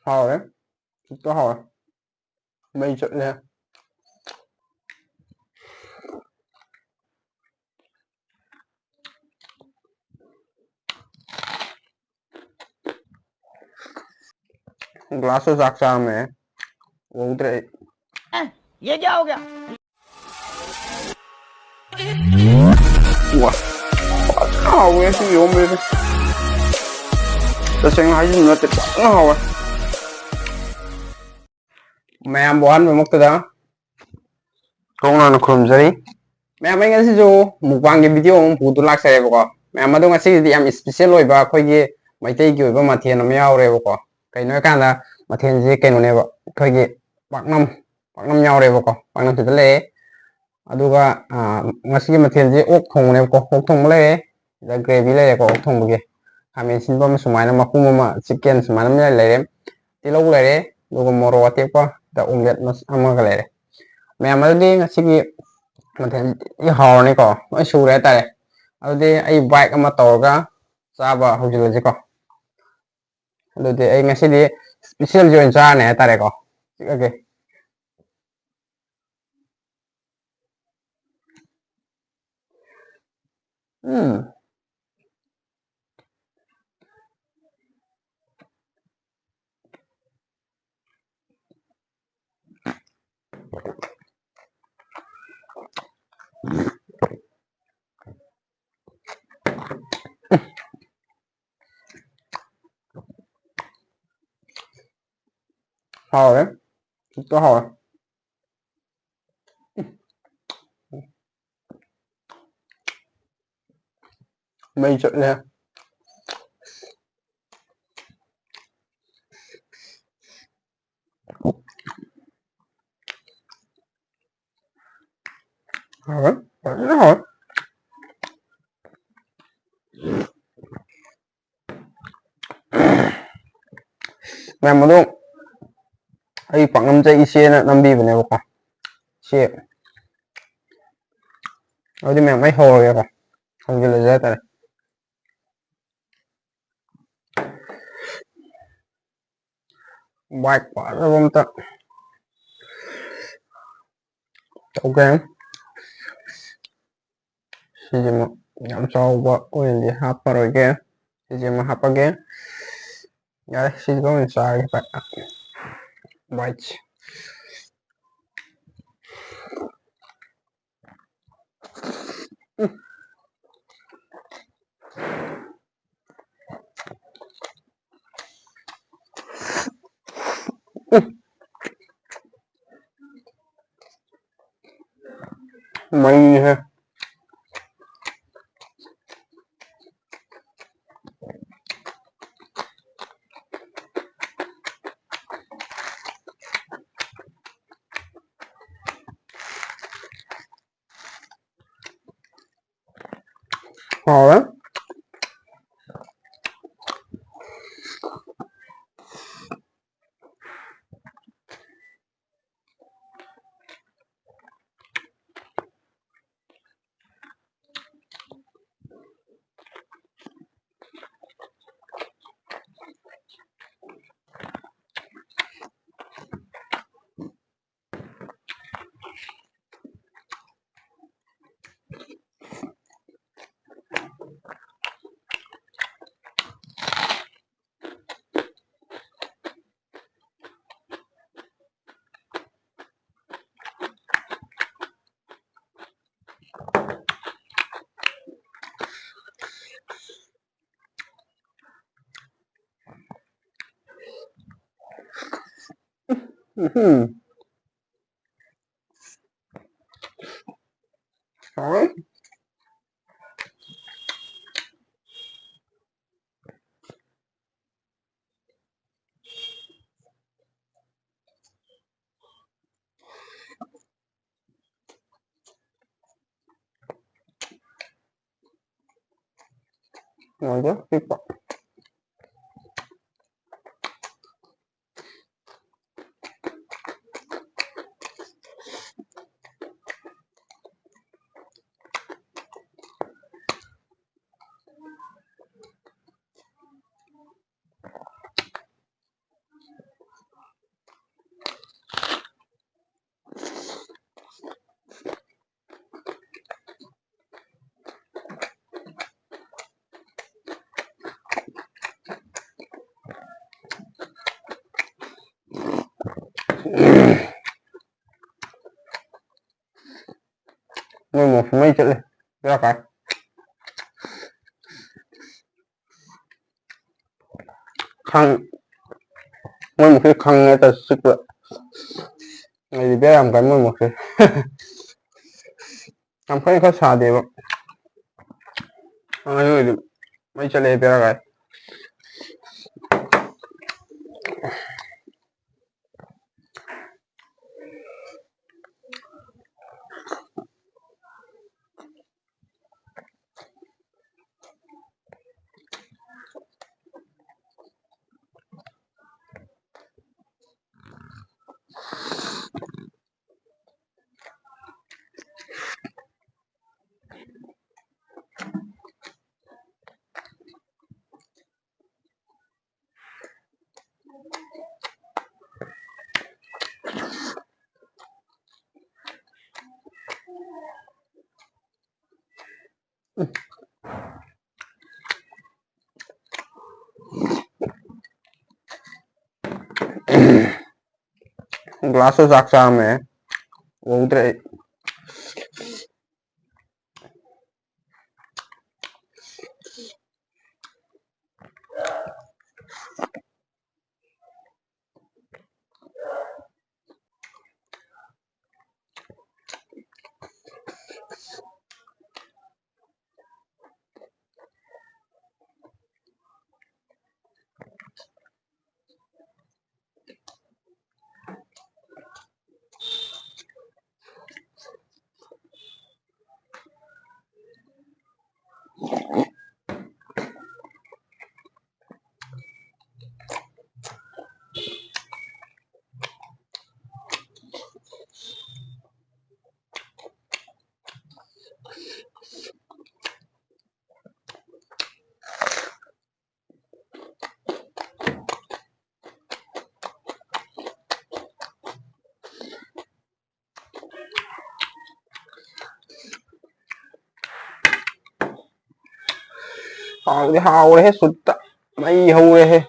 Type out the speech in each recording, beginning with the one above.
Hào đấy, 진짜 hào. Mây trộn lên. Glass साक्षा में वो उतरे ये क्या हो गया? वाह hào ấy thì ôm lên ta xem hay gì nữa tuyệt quá hào ấy mẹ em bón với mốc từ đó công nào nó khum rồi mẹ em ngay siêu mukbang cái video ông phụ tu lạc sẽ rồi mẹ em đâu ngay siêu thì em special rồi bà khơi cái mấy tay kiểu bà mặt thiền nó nhau rồi bà cái nói cái là mặt thiền gì cái nó này bà khơi cái Paknam nhau rồi bà Paknam thì lẽ aduga ngasi mathen je ok thong ne ko ok thong le da gravy le ko ok thong ge khamen sin bam sumaina makum ma chicken sumaina me le re tilo le re dugo moro ate ko da omelette mas ama ga le re me amal de ngasi gi mathen i haw ne ko ai su re ta re adu ai bike ama tor ga sa ba hojil je ko adu de ai ngasi de special join cha ne ta re ko okay haw đấy to haw mây trộn lên haw đấy rất haw mẹ mà đúng ai Paknam chơi xe na nambi bane ko xe ở đây mẹ mấy hồ rồi ko không chỉ là dễ ta bike quá là bom ta ok si mà nhắm sau qua ôi đi hấp rồi kia si mà hấp again ya si có mình sai phải bike mày ha hồ lắm hồ lắm ngon chứ tiếp Mười một mấy chữ ra cái khăn mười một cái khăn người ta sức vậy này thì biết làm cái mười một cái làm cái khó xả đi vậy rồi mấy chữ này biết ra cái glass saksa में वो उतरे hao đấy hết sụt mấy hưu đấy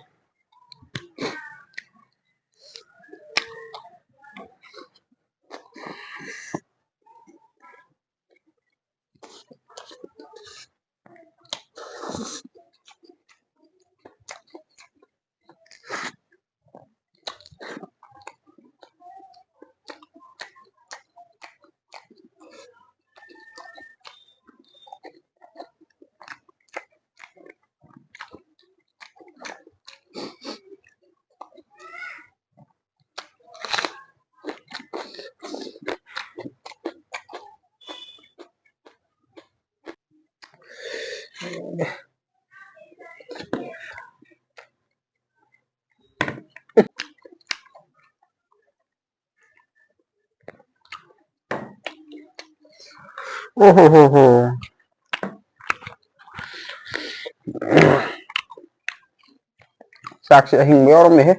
ô hô hô hô sạc sẽ hình béo lắm này hết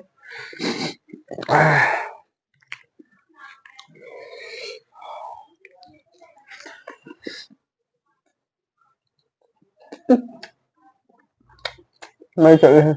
mấy chữ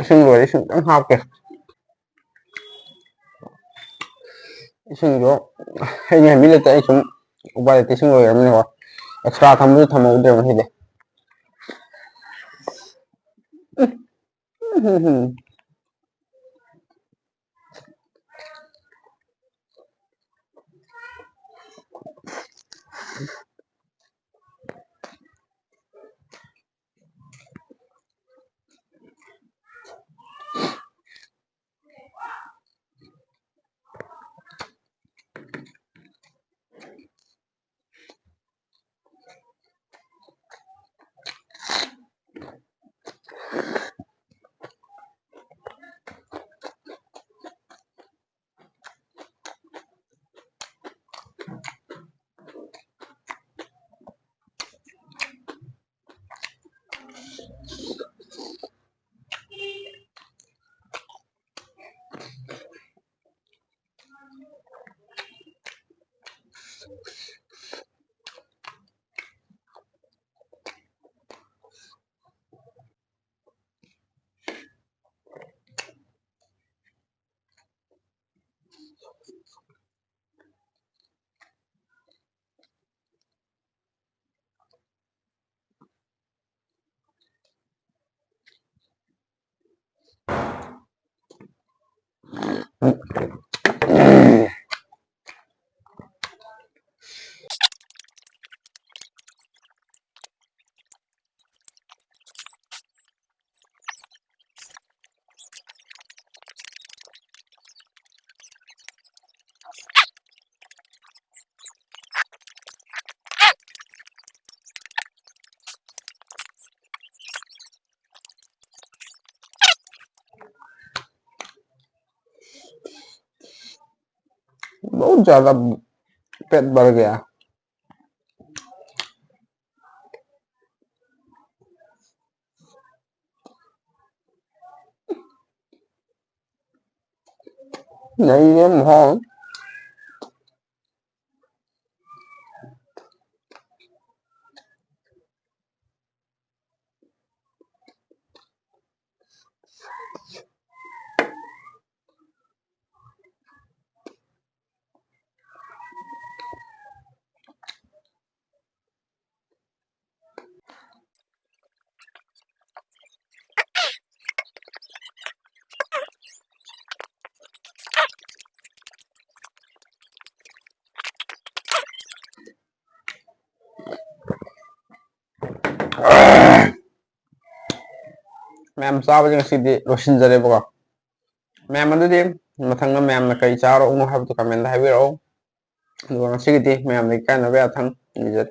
Ising loire ising tam hapke. Ising jo hay nya mi le ta isum uba le ising loire amne ko. Extra thamu thamu de ma hide. बहुत ज्यादा पेट बढ़ गया नहीं ये माहौल ma'am चाबजे ngasi rosin jare bako ma'am adudi mathang ma'am na kai charo unu habtu comment haibiro aduga ngasi ma'am ni kana be athang nijat